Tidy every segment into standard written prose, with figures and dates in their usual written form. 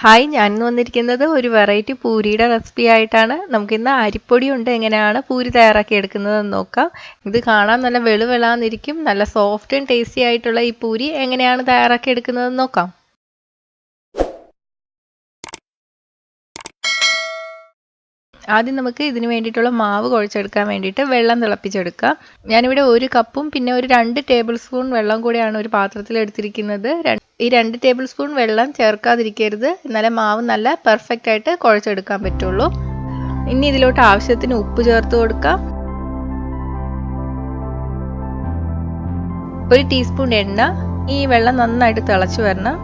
Hi, ഞാൻ ഇന്ന് വന്നിരിക്കുന്നത് ഒരു വെറൈറ്റി പൂരിയുടെ റെസിപ്പി ആയിട്ടാണ്. നമുക്കിന്ന് അരിപ്പൊടി കൊണ്ട് എങ്ങനെയാണ് പൂരി തയ്യാറാക്കി എടുക്കുന്നതെന്ന് നോക്കാം. ഇത് കാണാൻ നല്ല വെളുവെളാന്നിരിക്കും. നല്ല സോഫ്റ്റ് ആൻഡ് ടേസ്റ്റി ആയിട്ടുള്ള ഈ പൂരി എങ്ങനെയാണ് തയ്യാറാക്കി എടുക്കുന്നതെന്ന് നോക്കാം. ആദ്യം നമുക്ക് ഇതിന് വേണ്ടിയിട്ടുള്ള മാവ് കുഴച്ചെടുക്കാൻ വേണ്ടിയിട്ട് വെള്ളം തിളപ്പിച്ചെടുക്കാം. ഞാനിവിടെ 1 കപ്പും പിന്നെ ഒരു 2 ടേബിൾ സ്പൂൺ വെള്ളം കൂടിയാണ് ഒരു പാത്രത്തിൽ എടുത്തിരിക്കുന്നത്. ഈ 2 ടേബിൾ സ്പൂൺ വെള്ളം ചേർക്കാതിരിക്കരുത്, എന്നാലേ മാവ് നല്ല പെർഫെക്റ്റ് ആയിട്ട് കുഴച്ചെടുക്കാൻ പറ്റുള്ളൂ. ഇനി ഇതിലോട്ട് ആവശ്യത്തിന് ഉപ്പ് ചേർത്ത് കൊടുക്കാം. 1 ടീസ്പൂൺ എണ്ണ. ഈ വെള്ളം നന്നായിട്ട് തിളച്ചു വരണം.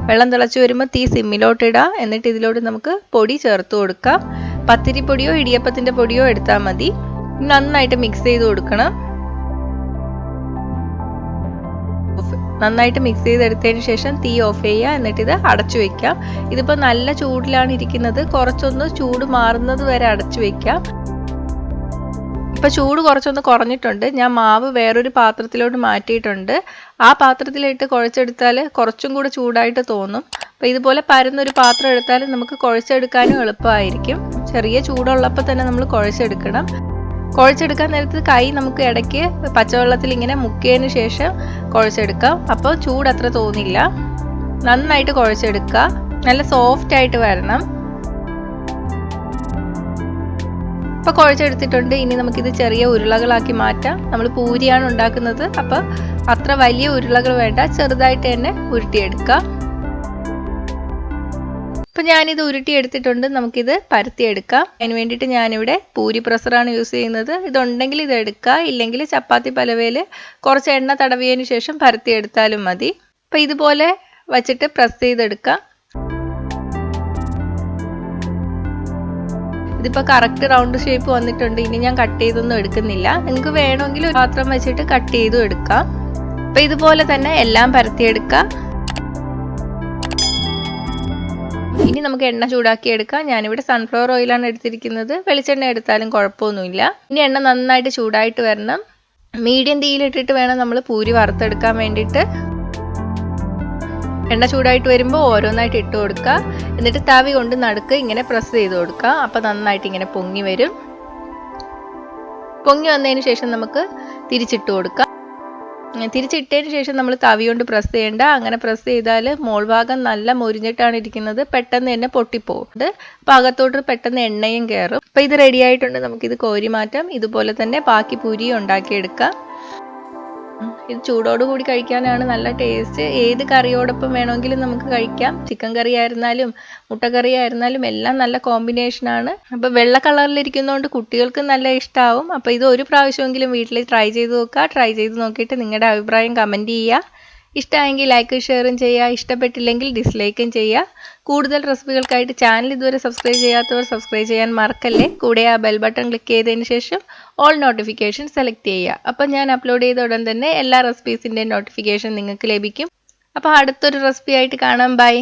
വെള്ളം തിളച്ചു വരുമ്പോൾ തീ സിമ്മിലോട്ട് ഇടാം. എന്നിട്ട് ഇതിലോട്ട് നമുക്ക് പൊടി ചേർത്ത് കൊടുക്കാം. പത്തിരിപ്പൊടിയോ ഇടിയപ്പത്തിന്റെ പൊടിയോ എടുത്താൽ മതി. നന്നായിട്ട് മിക്സ് ചെയ്ത് കൊടുക്കണം. നന്നായിട്ട് മിക്സ് ചെയ്തെടുത്തതിന് ശേഷം തീ ഓഫ് ചെയ്യുക. എന്നിട്ട് ഇത് അടച്ചു വെക്കാം. ഇതിപ്പോൾ നല്ല ചൂടിലാണ് ഇരിക്കുന്നത്. കുറച്ചൊന്ന് ചൂട് മാറുന്നത് വരെ അടച്ചു വെക്കാം. ഇപ്പൊ ചൂട് കുറച്ചൊന്ന് കുറഞ്ഞിട്ടുണ്ട്. ഞാൻ മാവ് വേറൊരു പാത്രത്തിലോട്ട് മാറ്റിയിട്ടുണ്ട്. ആ പാത്രത്തിലിട്ട് കുഴച്ചെടുത്താൽ കുറച്ചും കൂടെ ചൂടായിട്ട് തോന്നും. അപ്പോൾ ഇതുപോലെ പരന്നൊരു പാത്രം എടുത്താൽ നമുക്ക് കുഴച്ചെടുക്കാനും എളുപ്പമായിരിക്കും. ചെറിയ ചൂടുള്ളപ്പോൾ തന്നെ നമ്മൾ കുഴച്ചെടുക്കണം. കുഴച്ചെടുക്കാൻ നേരത്ത് കൈ നമുക്ക് ഇടയ്ക്ക് പച്ചവെള്ളത്തിൽ ഇങ്ങനെ മുക്കിയതിന് ശേഷം കുഴച്ചെടുക്കാം. അപ്പോൾ ചൂട് അത്ര തോന്നില്ല. നന്നായിട്ട് കുഴച്ചെടുക്കുക. നല്ല സോഫ്റ്റ് ആയിട്ട് വരണം. ഇപ്പൊ കുഴച്ചെടുത്തിട്ടുണ്ട്. ഇനി നമുക്കിത് ചെറിയ ഉരുളകളാക്കി മാറ്റാം. നമ്മൾ പൂരിയാണ് ഉണ്ടാക്കുന്നത്. അപ്പൊ അത്ര വലിയ ഉരുളകൾ വേണ്ട, ചെറുതായിട്ട് തന്നെ ഉരുട്ടിയെടുക്കാം. ഇപ്പൊ ഞാനിത് ഉരുട്ടിയെടുത്തിട്ടുണ്ട്. നമുക്കിത് പരത്തിയെടുക്കാം. അതിന് വേണ്ടിയിട്ട് ഞാനിവിടെ പൂരി പ്രസറാണ് യൂസ് ചെയ്യുന്നത്. ഇതുണ്ടെങ്കിൽ ഇത് എടുക്കുക, ഇല്ലെങ്കിൽ ചപ്പാത്തി പലവയിൽ കുറച്ച് എണ്ണ തടവിയതിന് ശേഷം പരത്തിയെടുത്താലും മതി. അപ്പൊ ഇതുപോലെ വച്ചിട്ട് പ്രസ് ചെയ്തെടുക്കാം. ഇതിപ്പോൾ കറക്റ്റ് റൗണ്ട് ഷേപ്പ് വന്നിട്ടുണ്ട്. ഇനി ഞാൻ കട്ട് ചെയ്തൊന്നും എടുക്കുന്നില്ല. നിങ്ങൾക്ക് വേണമെങ്കിൽ ഒരു പാത്രം വെച്ചിട്ട് കട്ട് ചെയ്തും എടുക്കാം. അപ്പൊ ഇതുപോലെ തന്നെ എല്ലാം പരത്തിയെടുക്കാം. ഇനി നമുക്ക് എണ്ണ ചൂടാക്കി എടുക്കാം. ഞാനിവിടെ സൺഫ്ലവർ ഓയിലാണ് എടുത്തിരിക്കുന്നത്. വെളിച്ചെണ്ണ എടുത്താലും കുഴപ്പമൊന്നുമില്ല. ഇനി എണ്ണ നന്നായിട്ട് ചൂടായിട്ട് വരണം. മീഡിയം തീയിലിട്ടിട്ട് വേണം നമ്മൾ പൂരി വറുത്തെടുക്കാൻ വേണ്ടിയിട്ട്. എണ്ണ ചൂടായിട്ട് വരുമ്പോൾ ഓരോന്നായിട്ട് ഇട്ട് കൊടുക്കുക. എന്നിട്ട് തവി കൊണ്ട് നടുക്ക് ഇങ്ങനെ പ്രസ് ചെയ്ത് കൊടുക്കുക. അപ്പം നന്നായിട്ട് ഇങ്ങനെ പൊങ്ങി വരും. പൊങ്ങി വന്നതിന് ശേഷം നമുക്ക് തിരിച്ചിട്ട് കൊടുക്കാം. തിരിച്ചിട്ടതിന് ശേഷം നമ്മൾ തവി കൊണ്ട് പ്രസ് ചെയ്യേണ്ട. അങ്ങനെ പ്രസ് ചെയ്താൽ മോൾ ഭാഗം നല്ല മൊരിഞ്ഞിട്ടാണ് ഇരിക്കുന്നത്. പെട്ടെന്ന് തന്നെ പൊട്ടിപ്പോകും. അപ്പം അകത്തോട്ട് പെട്ടെന്ന് എണ്ണയും കയറും. അപ്പം ഇത് റെഡി ആയിട്ടുണ്ട്. നമുക്കിത് കോരി മാറ്റാം. ഇതുപോലെ തന്നെ ബാക്കി പൂരി ഉണ്ടാക്കിയെടുക്കാം. ഇത് ചൂടോടുകൂടി കഴിക്കാനാണ് നല്ല ടേസ്റ്റ്. ഏത് കറിയോടൊപ്പം വേണമെങ്കിലും നമുക്ക് കഴിക്കാം. ചിക്കൻ കറി ആയിരുന്നാലും മുട്ടക്കറി ആയിരുന്നാലും എല്ലാം നല്ല കോമ്പിനേഷനാണ്. അപ്പോൾ വെള്ള കളറിലിരിക്കുന്നതുകൊണ്ട് കുട്ടികൾക്ക് നല്ല ഇഷ്ടമാവും. അപ്പോൾ ഇത് ഒരു പ്രാവശ്യമെങ്കിലും വീട്ടിൽ ട്രൈ ചെയ്ത് നോക്കുക. ട്രൈ ചെയ്ത് നോക്കിയിട്ട് നിങ്ങളുടെ അഭിപ്രായം കമൻറ്റ് ചെയ്യുക. ഇഷ്ടമായെങ്കിൽ ലൈക്കും ഷെയറും ചെയ്യുക. ഇഷ്ടപ്പെട്ടില്ലെങ്കിൽ ഡിസ്ലൈക്കും ചെയ്യുക. കൂടുതൽ റെസിപ്പികൾക്കായിട്ട് ചാനൽ ഇതുവരെ സബ്സ്ക്രൈബ് ചെയ്യാത്തവർ സബ്സ്ക്രൈബ് ചെയ്യാൻ മറക്കല്ലേ. കൂടെ ആ ബെൽ ബട്ടൺ ക്ലിക്ക് ചെയ്തതിന് ശേഷം ഓൾ നോട്ടിഫിക്കേഷൻ സെലക്ട് ചെയ്യുക. അപ്പം ഞാൻ അപ്ലോഡ് ചെയ്ത ഉടൻ തന്നെ എല്ലാ റെസിപ്പീസിൻ്റെയും നോട്ടിഫിക്കേഷൻ നിങ്ങൾക്ക് ലഭിക്കും. അപ്പോൾ അടുത്തൊരു റെസിപ്പി ആയിട്ട് കാണാം. ബൈ.